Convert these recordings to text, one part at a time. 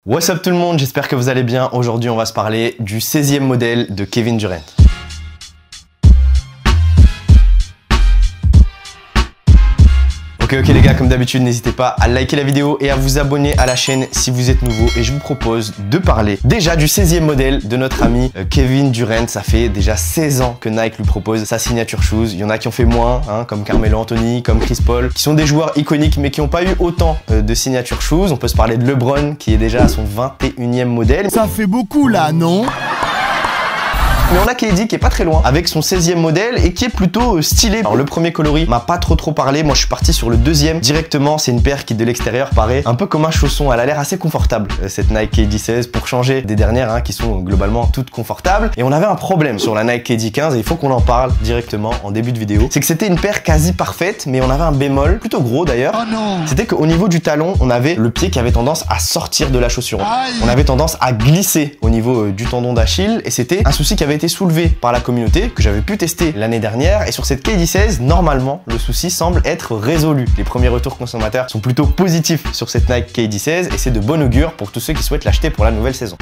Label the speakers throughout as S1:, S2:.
S1: What's up tout le monde, j'espère que vous allez bien. Aujourd'hui on va se parler du 16e modèle de Kevin Durant. Ok les gars, comme d'habitude n'hésitez pas à liker la vidéo et à vous abonner à la chaîne si vous êtes nouveau, et je vous propose de parler déjà du 16e modèle de notre ami Kevin Durant. Ça fait déjà 16 ans que Nike lui propose sa signature shoes. Il y en a qui ont fait moins, comme Carmelo Anthony, comme Chris Paul, qui sont des joueurs iconiques mais qui n'ont pas eu autant de signature shoes. On peut se parler de LeBron qui est déjà à son 21e modèle.
S2: Ça fait beaucoup là, non?
S1: Mais on a KD qui est pas très loin avec son 16e modèle et qui est plutôt stylé. Alors le premier coloris m'a pas trop parlé, moi je suis parti sur le deuxième directement. C'est une paire qui de l'extérieur paraît un peu comme un chausson. Elle a l'air assez confortable cette Nike KD 16 pour changer des dernières qui sont globalement toutes confortables. Et on avait un problème sur la Nike KD 15 et il faut qu'on en parle directement en début de vidéo. C'est que c'était une paire quasi parfaite, mais on avait un bémol plutôt gros d'ailleurs.
S2: Oh non.
S1: C'était qu'au niveau du talon, on avait le pied qui avait tendance à sortir de la chaussure.
S2: Aïe.
S1: On avait tendance à glisser au niveau du tendon d'Achille et c'était un souci qui avait été soulevé par la communauté, que j'avais pu tester l'année dernière. Et sur cette KD 16, normalement, le souci semble être résolu. Les premiers retours consommateurs sont plutôt positifs sur cette Nike KD 16 et c'est de bon augure pour tous ceux qui souhaitent l'acheter pour la nouvelle saison.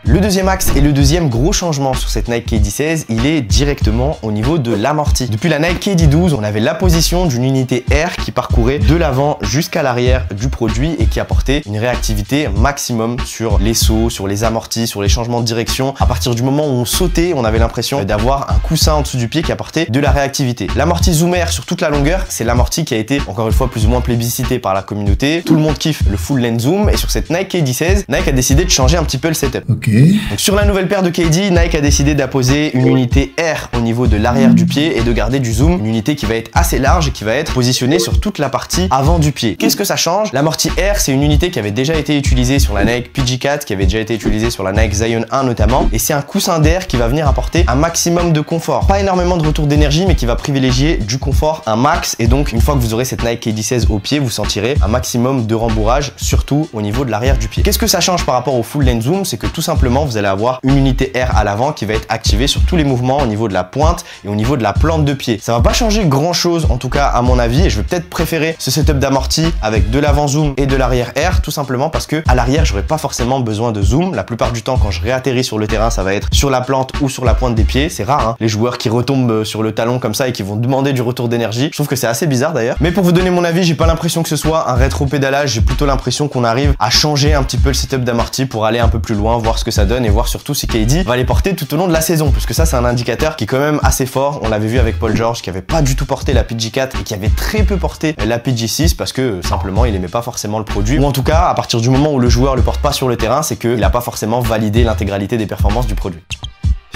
S1: Le deuxième axe et le deuxième gros changement sur cette Nike KD 16, il est directement au niveau de l'amorti. Depuis la Nike KD 12, on avait l'apposition d'une unité R qui parcourait de l'avant jusqu'à l'arrière du produit et qui apportait une réactivité maximum sur les sauts, sur les amortis, sur les changements de direction. À partir du moment où on sautait, on avait l'impression d'avoir un coussin en dessous du pied qui apportait de la réactivité. L'amorti Zoom Air sur toute la longueur, c'est l'amorti qui a été encore une fois plus ou moins plébiscité par la communauté. Tout le monde kiffe le full lens zoom et sur cette Nike KD 16, Nike a décidé de changer un petit peu le setup. Donc sur la nouvelle paire de KD, Nike a décidé d'apposer une unité R au niveau de l'arrière du pied et de garder du zoom, une unité qui va être assez large et qui va être positionnée sur toute la partie avant du pied. Qu'est-ce que ça change? L'amorti R, c'est une unité qui avait déjà été utilisée sur la Nike PG4, qui avait déjà été utilisée sur la Nike Zion 1 notamment, et c'est un coussin d'air qui va venir apporter un maximum de confort. Pas énormément de retour d'énergie, mais qui va privilégier du confort un max, et donc une fois que vous aurez cette Nike KD 16 au pied, vous sentirez un maximum de rembourrage, surtout au niveau de l'arrière du pied. Qu'est-ce que ça change par rapport au full lens zoom? C'est que tout simplement vous allez avoir une unité R à l'avant qui va être activée sur tous les mouvements au niveau de la pointe et au niveau de la plante de pied. Ça va pas changer grand chose en tout cas à mon avis, et je vais peut-être préférer ce setup d'amorti avec de l'avant zoom et de l'arrière R, tout simplement parce que à l'arrière j'aurai pas forcément besoin de zoom. La plupart du temps quand je réatterris sur le terrain, ça va être sur la plante ou sur la pointe des pieds. C'est rare les joueurs qui retombent sur le talon comme ça et qui vont demander du retour d'énergie. Je trouve que c'est assez bizarre d'ailleurs, mais pour vous donner mon avis, j'ai pas l'impression que ce soit un rétro-pédalage, j'ai plutôt l'impression qu'on arrive à changer un petit peu le setup d'amorti pour aller un peu plus loin, voir ce que ça donne et voir surtout si KD va les porter tout au long de la saison, puisque ça c'est un indicateur qui est quand même assez fort. On l'avait vu avec Paul George qui avait pas du tout porté la PG4 et qui avait très peu porté la PG6 parce que simplement il aimait pas forcément le produit, ou en tout cas à partir du moment où le joueur le porte pas sur le terrain, c'est qu'il a pas forcément validé l'intégralité des performances du produit.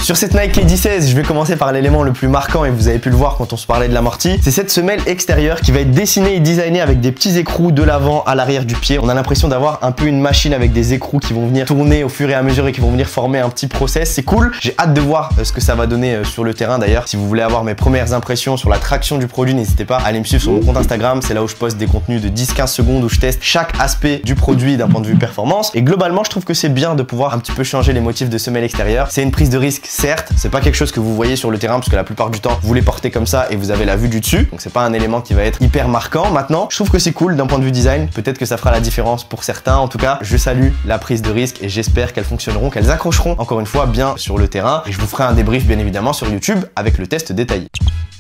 S1: Sur cette Nike KD 16, je vais commencer par l'élément le plus marquant et vous avez pu le voir quand on se parlait de l'amorti. C'est cette semelle extérieure qui va être dessinée et designée avec des petits écrous de l'avant à l'arrière du pied. On a l'impression d'avoir un peu une machine avec des écrous qui vont venir tourner au fur et à mesure et qui vont venir former un petit process. C'est cool. J'ai hâte de voir ce que ça va donner sur le terrain d'ailleurs. Si vous voulez avoir mes premières impressions sur la traction du produit, n'hésitez pas à aller me suivre sur mon compte Instagram. C'est là où je poste des contenus de 10-15 secondes où je teste chaque aspect du produit d'un point de vue performance. Et globalement, je trouve que c'est bien de pouvoir un petit peu changer les motifs de semelle extérieure. C'est une prise de risque, certes. C'est pas quelque chose que vous voyez sur le terrain parce que la plupart du temps vous les portez comme ça et vous avez la vue du dessus, donc c'est pas un élément qui va être hyper marquant. Maintenant je trouve que c'est cool d'un point de vue design, peut-être que ça fera la différence pour certains. En tout cas je salue la prise de risque et j'espère qu'elles fonctionneront, qu'elles accrocheront encore une fois bien sur le terrain, et je vous ferai un débrief bien évidemment sur YouTube avec le test détaillé.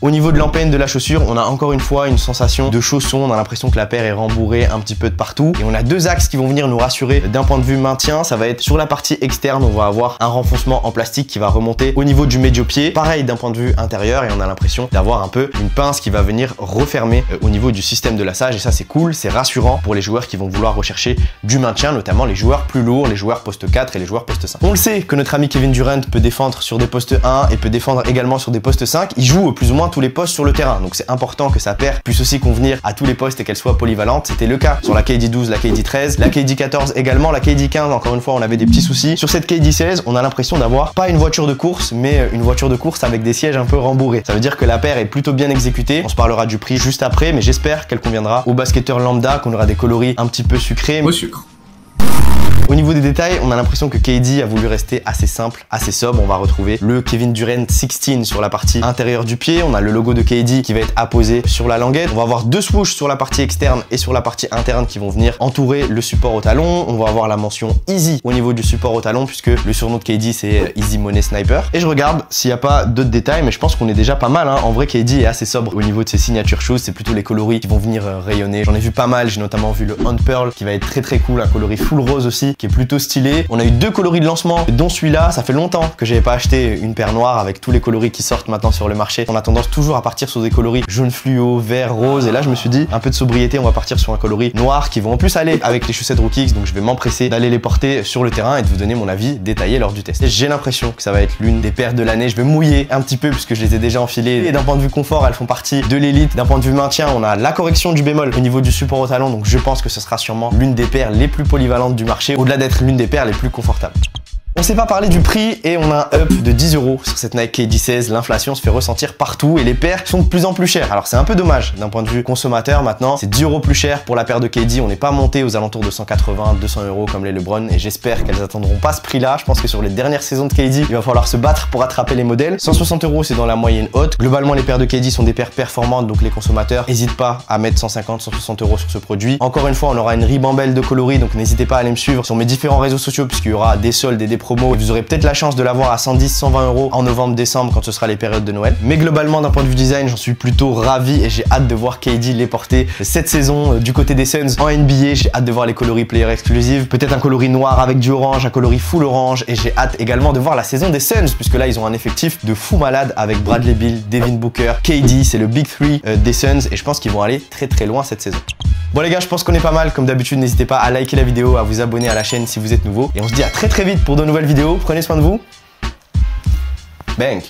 S1: Au niveau de l'empeigne de la chaussure, on a encore une fois une sensation de chausson. On a l'impression que la paire est rembourrée un petit peu de partout. Et on a deux axes qui vont venir nous rassurer d'un point de vue maintien. Ça va être sur la partie externe, on va avoir un renfoncement en plastique qui va remonter au niveau du médio-pied. Pareil d'un point de vue intérieur, et on a l'impression d'avoir un peu une pince qui va venir refermer au niveau du système de lassage. Et ça c'est cool, c'est rassurant pour les joueurs qui vont vouloir rechercher du maintien, notamment les joueurs plus lourds, les joueurs poste 4 et les joueurs poste 5. On le sait que notre ami Kevin Durant peut défendre sur des postes 1 et peut défendre également sur des postes 5. Il joue plus ou moins tous les postes sur le terrain, donc c'est important que sa paire puisse aussi convenir à tous les postes et qu'elle soit polyvalente. C'était le cas sur la KD 12, la KD 13, la KD 14 également, la KD 15 encore une fois on avait des petits soucis. Sur cette KD 16 on a l'impression d'avoir pas une voiture de course mais une voiture de course avec des sièges un peu rembourrés. Ça veut dire que la paire est plutôt bien exécutée. On se parlera du prix juste après, mais j'espère qu'elle conviendra aux basketteurs lambda, qu'on aura des coloris un petit peu sucrés.
S3: Au sucre.
S1: Au niveau des détails, on a l'impression que KD a voulu rester assez simple, assez sobre. On va retrouver le Kevin Durant 16 sur la partie intérieure du pied. On a le logo de KD qui va être apposé sur la languette. On va avoir deux swoosh sur la partie externe et sur la partie interne qui vont venir entourer le support au talon. On va avoir la mention Easy au niveau du support au talon puisque le surnom de KD c'est Easy Money Sniper. Et je regarde s'il n'y a pas d'autres détails, mais je pense qu'on est déjà pas mal. En vrai, KD est assez sobre au niveau de ses signature shoes. C'est plutôt les coloris qui vont venir rayonner. J'en ai vu pas mal. J'ai notamment vu le Hunt Pearl qui va être très cool, un coloris full rose aussi qui est plutôt stylé. On a eu deux coloris de lancement, dont celui-là. Ça fait longtemps que j'avais pas acheté une paire noire avec tous les coloris qui sortent maintenant sur le marché. On a tendance toujours à partir sur des coloris jaune fluo, vert, rose. Et là, je me suis dit, un peu de sobriété, on va partir sur un coloris noir qui vont en plus aller avec les chaussettes Rookies. Donc je vais m'empresser d'aller les porter sur le terrain et de vous donner mon avis détaillé lors du test. Et j'ai l'impression que ça va être l'une des paires de l'année. Je vais mouiller un petit peu puisque je les ai déjà enfilées. Et d'un point de vue confort, elles font partie de l'élite. D'un point de vue maintien, on a la correction du bémol au niveau du support au talon. Donc je pense que ce sera sûrement l'une des paires les plus polyvalentes du marché, au-delà d'être l'une des paires les plus confortables. On s'est pas parlé du prix et on a un up de 10 € sur cette Nike KD16. L'inflation se fait ressentir partout et les paires sont de plus en plus chères. Alors c'est un peu dommage d'un point de vue consommateur maintenant. C'est 10 € plus cher pour la paire de KD. On n'est pas monté aux alentours de 180, 200 € comme les LeBron et j'espère qu'elles attendront pas ce prix-là. Je pense que sur les dernières saisons de KD, il va falloir se battre pour attraper les modèles. 160 € c'est dans la moyenne haute. Globalement, les paires de KD sont des paires performantes, donc les consommateurs n'hésitent pas à mettre 150, 160 € sur ce produit. Encore une fois, on aura une ribambelle de coloris, donc n'hésitez pas à aller me suivre sur mes différents réseaux sociaux puisqu'il y aura des soldes et des promos. Vous aurez peut-être la chance de l'avoir à 110, 120 € en novembre-décembre quand ce sera les périodes de Noël. Mais globalement, d'un point de vue design, j'en suis plutôt ravi et j'ai hâte de voir KD les porter cette saison du côté des Suns en NBA. J'ai hâte de voir les coloris player exclusives, peut-être un coloris noir avec du orange, un coloris full orange et j'ai hâte également de voir la saison des Suns puisque là ils ont un effectif de fou malade avec Bradley Beal, Devin Booker, KD, c'est le Big 3 des Suns et je pense qu'ils vont aller très loin cette saison. Bon les gars, je pense qu'on est pas mal. Comme d'habitude, n'hésitez pas à liker la vidéo, à vous abonner à la chaîne si vous êtes nouveau. Et on se dit à très vite pour de nouvelles vidéos. Prenez soin de vous. Bang!